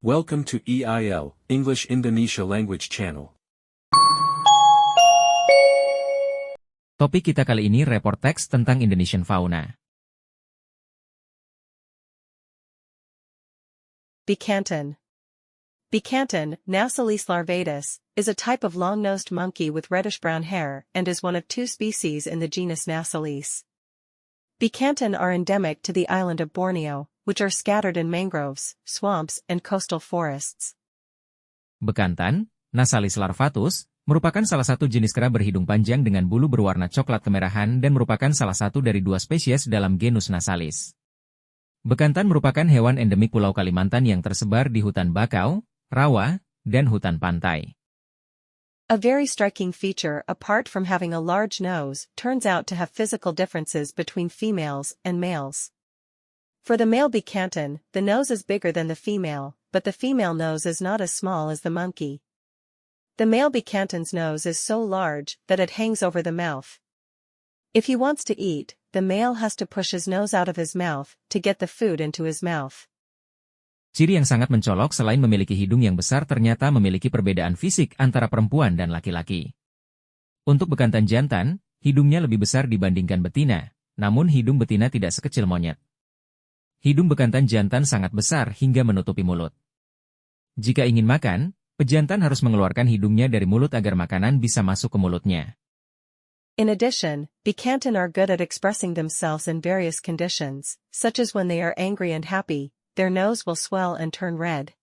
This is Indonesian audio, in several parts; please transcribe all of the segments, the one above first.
Welcome to EIL, English Indonesia Language Channel. Topik kita kali ini report teks tentang Indonesian fauna. Bekantan. Bekantan, Nasalis larvatus, is a type of long-nosed monkey with reddish-brown hair and is one of two species in the genus Nasalis. Bekantan are endemic to the island of Borneo, which are scattered in mangroves, swamps, and coastal forests. Bekantan, Nasalis larvatus, merupakan salah satu jenis kera berhidung panjang dengan bulu berwarna coklat kemerahan dan merupakan salah satu dari dua spesies dalam genus Nasalis. Bekantan merupakan hewan endemik Pulau Kalimantan yang tersebar di hutan bakau, rawa, dan hutan pantai. A very striking feature apart from having a large nose turns out to have physical differences between females and males. For the male Bekantan, the nose is bigger than the female, but the female nose is not as small as the monkey. The male Bekantan's nose is so large that it hangs over the mouth. If he wants to eat, the male has to push his nose out of his mouth to get the food into his mouth. Ciri yang sangat mencolok selain memiliki hidung yang besar ternyata memiliki perbedaan fisik antara perempuan dan laki-laki. Untuk bekantan jantan, hidungnya lebih besar dibandingkan betina, namun hidung betina tidak sekecil monyet. Hidung bekantan jantan sangat besar hingga menutupi mulut. Jika ingin makan, pejantan harus mengeluarkan hidungnya dari mulut agar makanan bisa masuk ke mulutnya. In addition, Bekantan are good at expressing themselves in various conditions, such as when they are angry and happy, their nose will swell and turn red.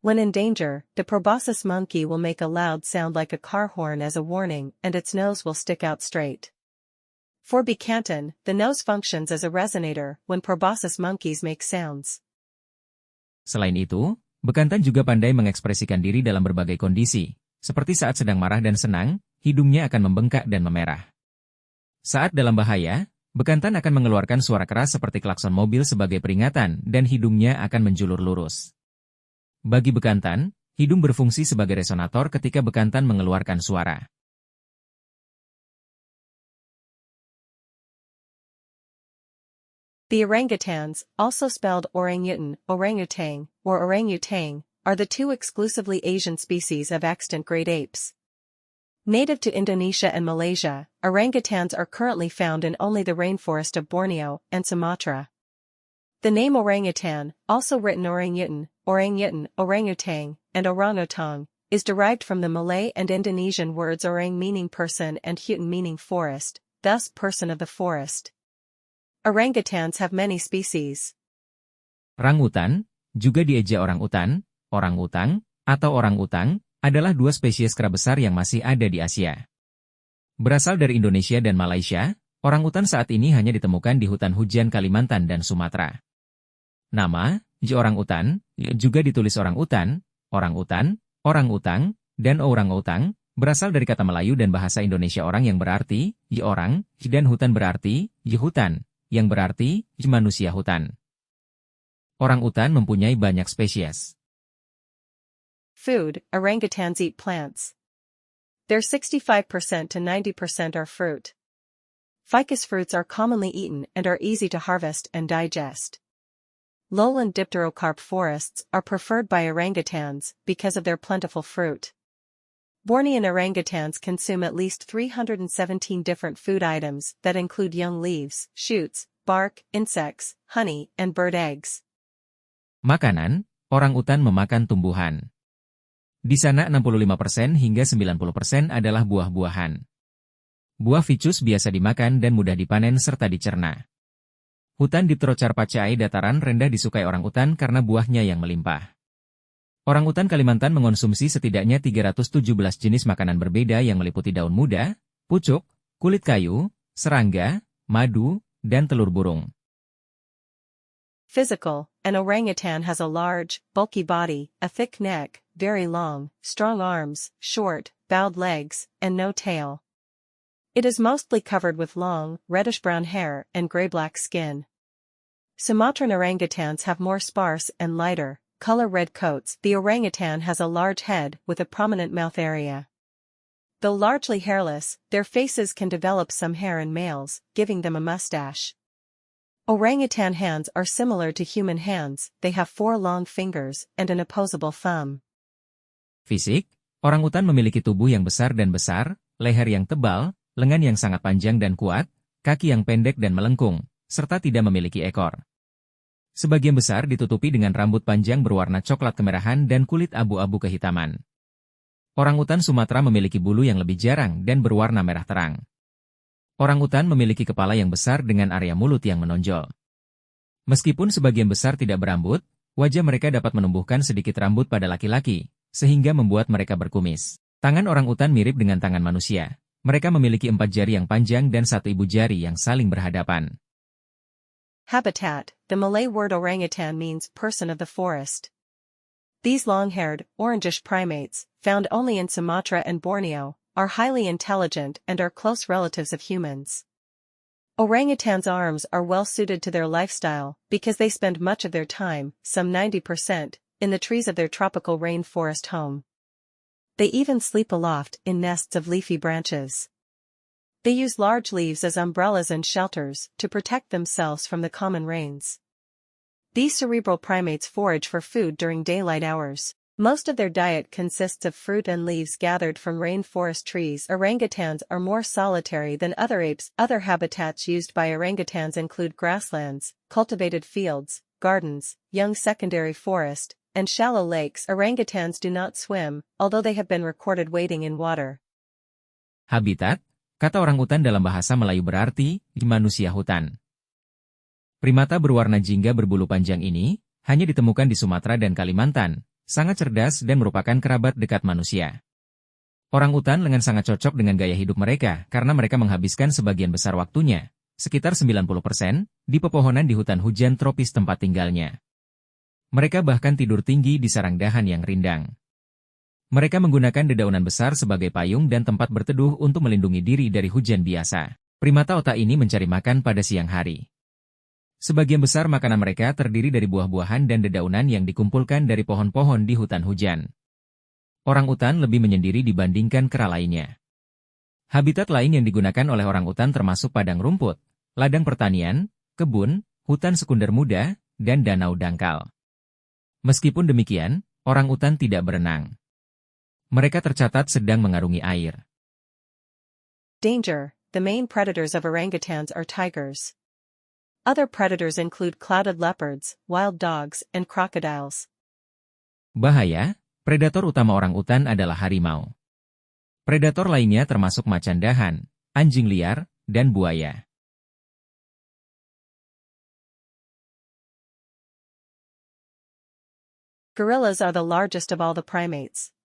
When in danger, the proboscis monkey will make a loud sound like a car horn as a warning and its nose will stick out straight. For Bekantan, the nose functions as a resonator when proboscis monkeys make sounds. Selain itu, bekantan juga pandai mengekspresikan diri dalam berbagai kondisi, seperti saat sedang marah dan senang, hidungnya akan membengkak dan memerah. Saat dalam bahaya, bekantan akan mengeluarkan suara keras seperti klakson mobil sebagai peringatan dan hidungnya akan menjulur lurus. Bagi bekantan, hidung berfungsi sebagai resonator ketika bekantan mengeluarkan suara. The orangutans, also spelled orangutan, orangutan, or orangutang, are the two exclusively Asian species of extant great apes. Native to Indonesia and Malaysia, orangutans are currently found in only the rainforest of Borneo and Sumatra. The name orangutan, also written orangutan, orangutang, and orangutan, is derived from the Malay and Indonesian words orang meaning person and hutan meaning forest, thus person of the forest. Orangutans have many species. Rangutan, juga dieja orangutan, orangutang, atau orangutang, adalah dua spesies kera besar yang masih ada di Asia. Berasal dari Indonesia dan Malaysia, orangutan saat ini hanya ditemukan di hutan hujan Kalimantan dan Sumatera. Nama, orangutan, juga ditulis orangutan, orangutang, dan orangutang, berasal dari kata Melayu dan bahasa Indonesia orang yang berarti, orang, dan hutan berarti, hutan, yang berarti, manusia hutan. Orangutan mempunyai banyak spesies. Food, orangutans eat plants. Their 65% to 90% are fruit. Ficus fruits are commonly eaten and are easy to harvest and digest. Lowland dipterocarp forests are preferred by orangutans because of their plentiful fruit. Bornean orangutans consume at least 317 different food items that include young leaves, shoots, bark, insects, honey, and bird eggs. Makanan, orangutan memakan tumbuhan. Di sana 65% hingga 90% adalah buah-buahan. Buah ficus biasa dimakan dan mudah dipanen serta dicerna. Hutan Dipterocarpaceae dataran rendah disukai orangutan karena buahnya yang melimpah. Orangutan Kalimantan mengonsumsi setidaknya 317 jenis makanan berbeda yang meliputi daun muda, pucuk, kulit kayu, serangga, madu, dan telur burung. Physical, an orangutan has a large, bulky body, a thick neck, very long, strong arms, short, bowed legs, and no tail. It is mostly covered with long, reddish-brown hair and gray-black skin. Sumatran orangutans have more sparse and lighter, color red coats. The orangutan has a large head with a prominent mouth area. Though largely hairless, their faces can develop some hair in males, giving them a mustache. Orangutan hands are similar to human hands, they have 4 long fingers and an opposable thumb. Fisik, orangutan memiliki tubuh yang besar dan besar, leher yang tebal, lengan yang sangat panjang dan kuat, kaki yang pendek dan melengkung, serta tidak memiliki ekor. Sebagian besar ditutupi dengan rambut panjang berwarna coklat kemerahan dan kulit abu-abu kehitaman. Orangutan Sumatera memiliki bulu yang lebih jarang dan berwarna merah terang. Orangutan memiliki kepala yang besar dengan area mulut yang menonjol. Meskipun sebagian besar tidak berambut, wajah mereka dapat menumbuhkan sedikit rambut pada laki-laki, sehingga membuat mereka berkumis. Tangan orangutan mirip dengan tangan manusia. Mereka memiliki 4 jari yang panjang dan 1 ibu jari yang saling berhadapan. Habitat. The Malay word orangutan means person of the forest. These long-haired, orangish primates, found only in Sumatra and Borneo, are highly intelligent and are close relatives of humans. Orangutans' arms are well suited to their lifestyle because they spend much of their time, some 90%, in the trees of their tropical rainforest home. They even sleep aloft in nests of leafy branches. They use large leaves as umbrellas and shelters to protect themselves from the common rains. These cerebral primates forage for food during daylight hours. Most of their diet consists of fruit and leaves gathered from rainforest trees. Orangutans are more solitary than other apes. Other habitats used by orangutans include grasslands, cultivated fields, gardens, young secondary forest, and shallow lakes. Orangutans do not swim, although they have been recorded wading in water. Habitat, kata orangutan dalam bahasa Melayu berarti, manusia hutan. Primata berwarna jingga berbulu panjang ini, hanya ditemukan di Sumatera dan Kalimantan, sangat cerdas dan merupakan kerabat dekat manusia. Orangutan lengan sangat cocok dengan gaya hidup mereka karena mereka menghabiskan sebagian besar waktunya, sekitar 90%, di pepohonan di hutan hujan tropis tempat tinggalnya. Mereka bahkan tidur tinggi di sarang dahan yang rindang. Mereka menggunakan dedaunan besar sebagai payung dan tempat berteduh untuk melindungi diri dari hujan biasa. Primata otak ini mencari makan pada siang hari. Sebagian besar makanan mereka terdiri dari buah-buahan dan dedaunan yang dikumpulkan dari pohon-pohon di hutan hujan. Orangutan lebih menyendiri dibandingkan kera lainnya. Habitat lain yang digunakan oleh orangutan termasuk padang rumput, ladang pertanian, kebun, hutan sekunder muda, dan danau dangkal. Meskipun demikian, orangutan tidak berenang. Mereka tercatat sedang mengarungi air. Danger. The main predators of orangutans are tigers. Other predators include clouded leopards, wild dogs, and crocodiles. Bahaya, predator utama orangutan adalah harimau. Predator lainnya termasuk macan dahan, anjing liar, dan buaya. Gorillas are the largest of all the primates.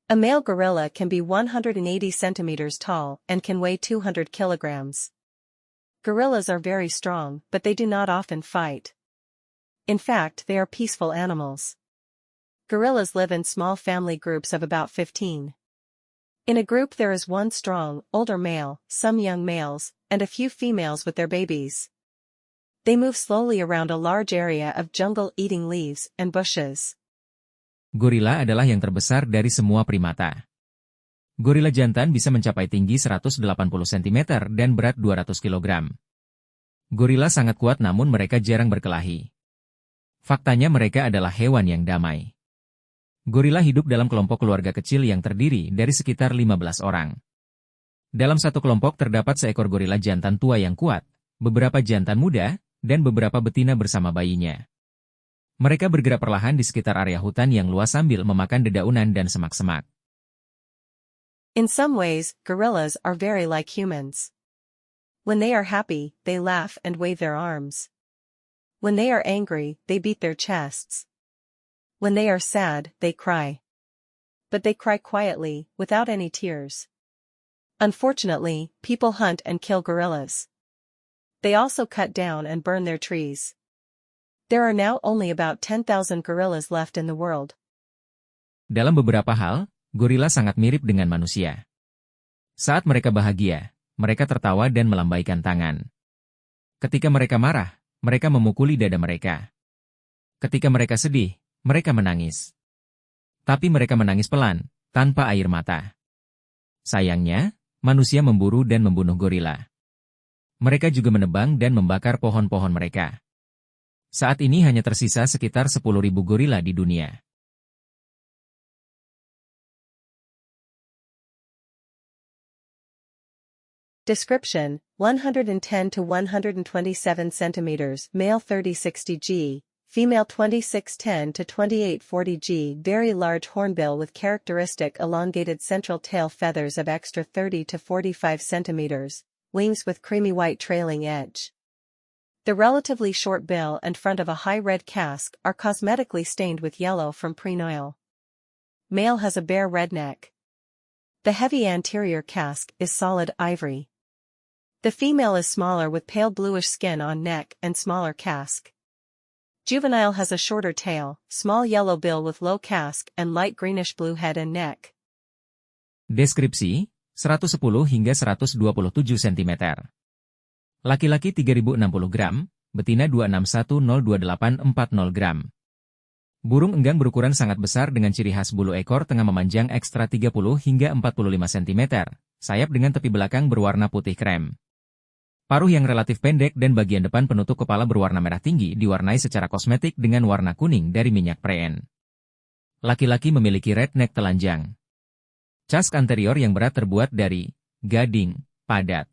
A male gorilla can be 180 centimeters tall and can weigh 200 kilograms. Gorillas are very strong, but they do not often fight. In fact, they are peaceful animals. Gorillas live in small family groups of about 15. In a group there is one strong, older male, some young males, and a few females with their babies. They move slowly around a large area of jungle eating leaves and bushes. Gorila adalah yang terbesar dari semua primata. Gorila jantan bisa mencapai tinggi 180 cm dan berat 200 kg. Gorila sangat kuat namun mereka jarang berkelahi. Faktanya mereka adalah hewan yang damai. Gorila hidup dalam kelompok keluarga kecil yang terdiri dari sekitar 15 orang. Dalam satu kelompok terdapat seekor gorila jantan tua yang kuat, beberapa jantan muda, dan beberapa betina bersama bayinya. Mereka bergerak perlahan di sekitar area hutan yang luas sambil memakan dedaunan dan semak-semak. In some ways, gorillas are very like humans. When they are happy, they laugh and wave their arms. When they are angry, they beat their chests. When they are sad, they cry. But they cry quietly, without any tears. Unfortunately, people hunt and kill gorillas. They also cut down and burn their trees. There are now only about 10,000 gorillas left in the world. Dalam beberapa hal, gorila sangat mirip dengan manusia. Saat mereka bahagia, mereka tertawa dan melambaikan tangan. Ketika mereka marah, mereka memukuli dada mereka. Ketika mereka sedih, mereka menangis. Tapi mereka menangis pelan, tanpa air mata. Sayangnya, manusia memburu dan membunuh gorila. Mereka juga menebang dan membakar pohon-pohon mereka. Saat ini hanya tersisa sekitar 10.000 gorila di dunia. Description: 110 to 127 centimeters, male 3060 G, female 2610 to 2840 G. Very large hornbill with characteristic elongated central tail, feathers of extra 30 to 45 centimeters, wings with creamy white trailing edge. The relatively short bill and front of a high red casque are cosmetically stained with yellow from prenoil. Male has a bare red neck. The heavy anterior casque is solid ivory. The female is smaller with pale bluish skin on neck and smaller casque. Juvenile has a shorter tail, small yellow bill with low casque and light greenish blue head and neck. Deskripsi, 110 hingga 127 cm. Laki-laki 3060 gram, betina 261,02840 gram. Burung enggang berukuran sangat besar dengan ciri khas bulu ekor tengah memanjang ekstra 30 hingga 45 cm, sayap dengan tepi belakang berwarna putih krem. Paruh yang relatif pendek dan bagian depan penutup kepala berwarna merah tinggi diwarnai secara kosmetik dengan warna kuning dari minyak preen. Laki-laki memiliki red neck telanjang. Casque anterior yang berat terbuat dari gading padat.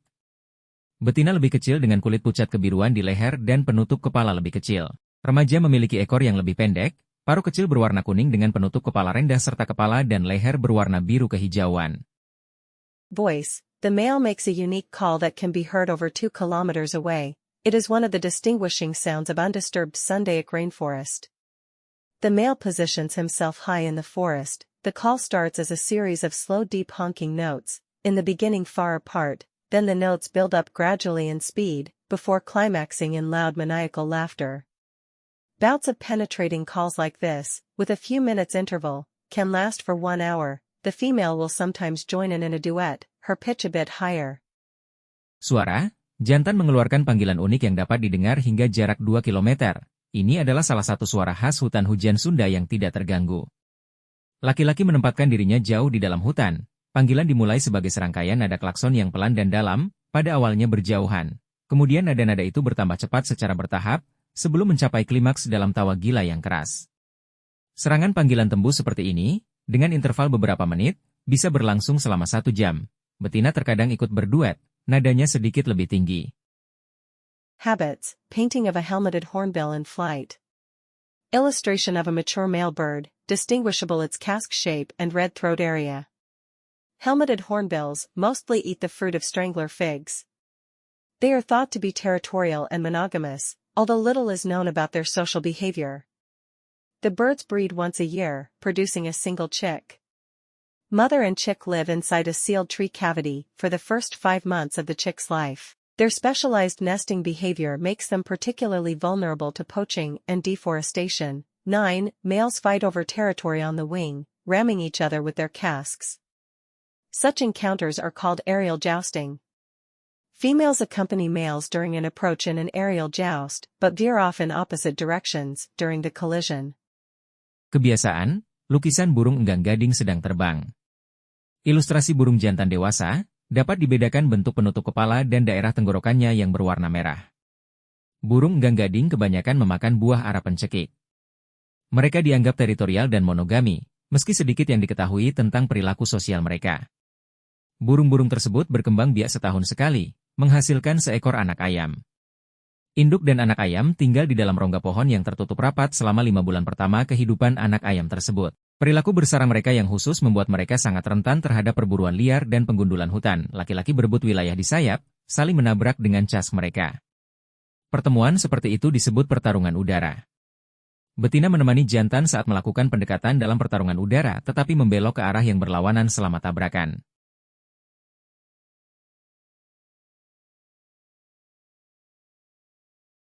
Betina lebih kecil dengan kulit pucat kebiruan di leher dan penutup kepala lebih kecil. Remaja memiliki ekor yang lebih pendek, paruh kecil berwarna kuning dengan penutup kepala rendah serta kepala dan leher berwarna biru kehijauan. Voice: the male makes a unique call that can be heard over 2 kilometers away. It is one of the distinguishing sounds of undisturbed Sundaic rainforest. The male positions himself high in the forest. The call starts as a series of slow deep honking notes, in the beginning far apart, then the notes build up gradually in speed, before climaxing in loud maniacal laughter. Bouts of penetrating calls like this, with a few minutes interval, can last for 1 hour. The female will sometimes join in a duet, her pitch a bit higher. Suara, jantan mengeluarkan panggilan unik yang dapat didengar hingga jarak 2 km. Ini adalah salah satu suara khas hutan hujan Sunda yang tidak terganggu. Laki-laki menempatkan dirinya jauh di dalam hutan. Panggilan dimulai sebagai serangkaian nada klakson yang pelan dan dalam, pada awalnya berjauhan. Kemudian nada-nada itu bertambah cepat secara bertahap, sebelum mencapai klimaks dalam tawa gila yang keras. Serangan panggilan tembus seperti ini, dengan interval beberapa menit, bisa berlangsung selama 1 jam. Betina terkadang ikut berduet, nadanya sedikit lebih tinggi. Habits: painting of a helmeted hornbill in flight. Illustration of a mature male bird, distinguishable its casque shape and red throat area. Helmeted hornbills mostly eat the fruit of strangler figs. They are thought to be territorial and monogamous, although little is known about their social behavior. The birds breed once a year, producing a single chick. Mother and chick live inside a sealed tree cavity for the first 5 months of the chick's life. Their specialized nesting behavior makes them particularly vulnerable to poaching and deforestation. 9. Males fight over territory on the wing, ramming each other with their casques. Such encounters are called aerial jousting. Females accompany males during an approach in an aerial joust, but veer off in opposite directions during the collision. Kebiasaan, lukisan burung enggang gading sedang terbang. Ilustrasi burung jantan dewasa, dapat dibedakan bentuk penutup kepala dan daerah tenggorokannya yang berwarna merah. Burung enggang gading kebanyakan memakan buah ara pencekik. Mereka dianggap teritorial dan monogami, meski sedikit yang diketahui tentang perilaku sosial mereka. Burung-burung tersebut berkembang biak setahun sekali, menghasilkan seekor anak ayam. Induk dan anak ayam tinggal di dalam rongga pohon yang tertutup rapat selama 5 bulan pertama kehidupan anak ayam tersebut. Perilaku bersarang mereka yang khusus membuat mereka sangat rentan terhadap perburuan liar dan penggundulan hutan. Laki-laki berebut wilayah di sayap, saling menabrak dengan cas mereka. Pertemuan seperti itu disebut pertarungan udara. Betina menemani jantan saat melakukan pendekatan dalam pertarungan udara tetapi membelok ke arah yang berlawanan selama tabrakan.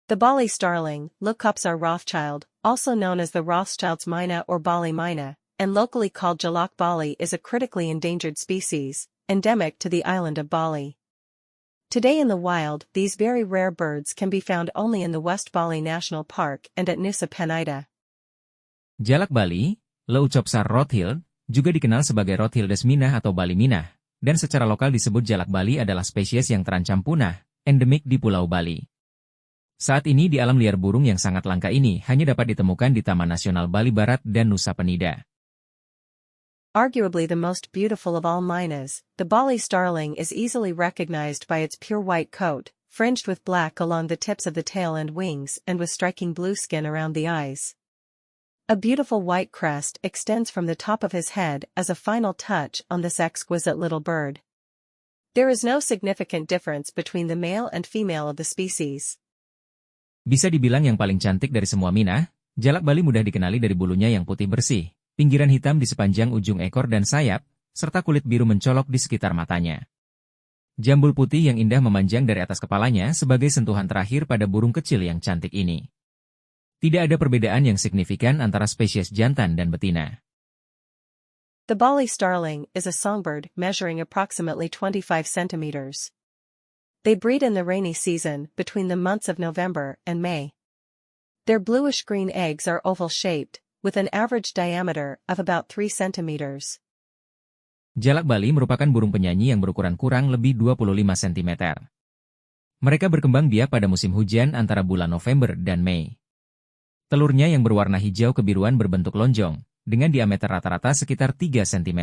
The Bali starling, Leucopsar Rothschild, also known as the Rothschild's myna or Bali myna, and locally called Jalak Bali, is a critically endangered species, endemic to the island of Bali. Today in the wild, these very rare birds can be found only in the West Bali National Park and at Nusa Penida. Jalak Bali, Leucopsar Rothschild, juga dikenal sebagai Rothschildes minah atau Bali minah, dan secara lokal disebut jalak Bali adalah spesies yang terancam punah, endemik di Pulau Bali. Saat ini di alam liar burung yang sangat langka ini hanya dapat ditemukan di Taman Nasional Bali Barat dan Nusa Penida. Arguably the most beautiful of all mynas, the Bali starling is easily recognized by its pure white coat, fringed with black along the tips of the tail and wings and with striking blue skin around the eyes. A beautiful white crest extends from the top of his head as a final touch on this exquisite little bird. There is no significant difference between the male and female of the species. Bisa dibilang yang paling cantik dari semua mina, jalak Bali mudah dikenali dari bulunya yang putih bersih, pinggiran hitam di sepanjang ujung ekor dan sayap, serta kulit biru mencolok di sekitar matanya. Jambul putih yang indah memanjang dari atas kepalanya sebagai sentuhan terakhir pada burung kecil yang cantik ini. Tidak ada perbedaan yang signifikan antara spesies jantan dan betina. The Bali starling is a songbird measuring approximately 25 centimeters. They breed in the rainy season between the months of November and May. Their bluish-green eggs are oval-shaped, with an average diameter of about 3 centimeters. Jalak Bali merupakan burung penyanyi yang berukuran kurang lebih 25 cm. Mereka berkembang biak pada musim hujan antara bulan November dan Mei. Telurnya yang berwarna hijau kebiruan berbentuk lonjong, dengan diameter rata-rata sekitar 3 cm.